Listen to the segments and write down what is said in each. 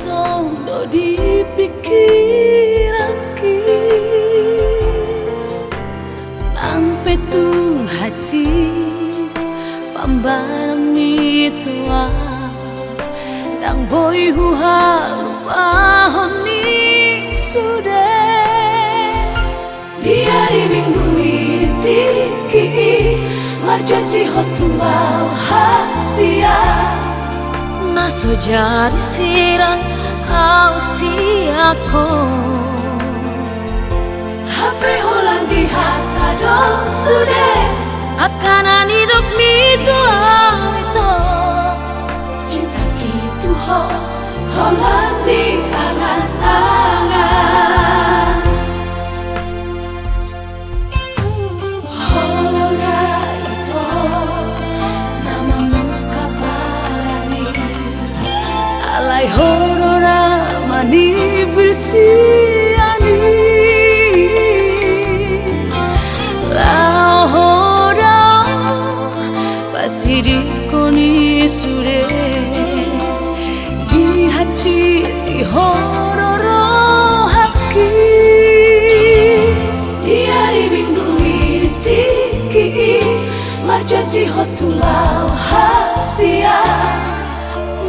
sondo dipikirake nang petung hati pambaram itoa nang boy huhalupahoni sudah di hari Minggu tiki marjaji hotuau hasia naso jadi sirang kau siako HP Holandi hata dong sudah akan hidup itu cinta gitu Holandi angan-angan Holora itu namamu kaparani alai horora mani bersiani lahora pasiri koni sure di hati di hororo haki di hari Minggu tiki marjaji hotulau hasia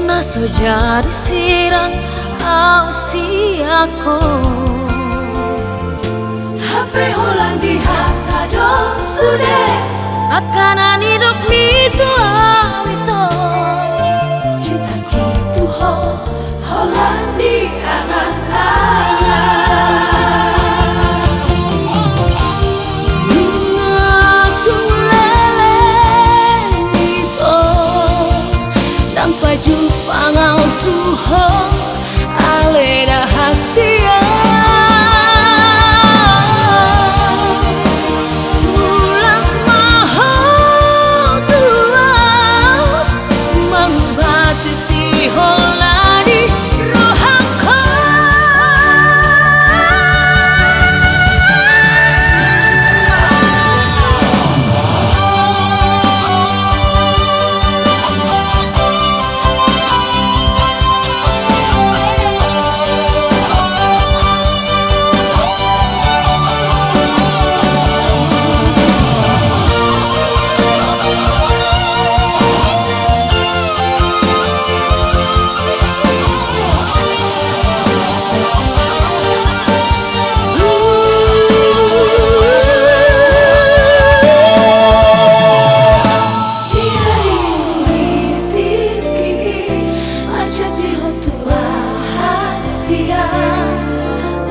naso jadi sirang kau siako HP Holandi hata dong sudah akan hidup itu cinta gitu Holandi angan-angan ngatung lele itu dan baju pangau Tuhan alena hasia mulang mahal tua mengubati si Holandi rohangku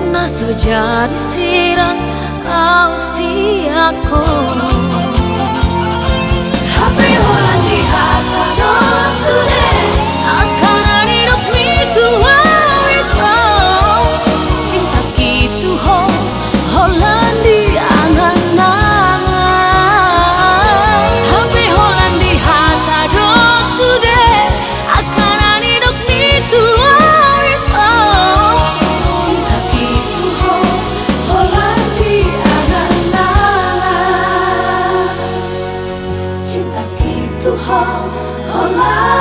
naso jadi sirang kau siako HP Holandi hata dong sudah akan hidup itu cinta gitu Holandi angan-angan HP Holandi hata dong sudah akan hidup itu cinta gitu Holandi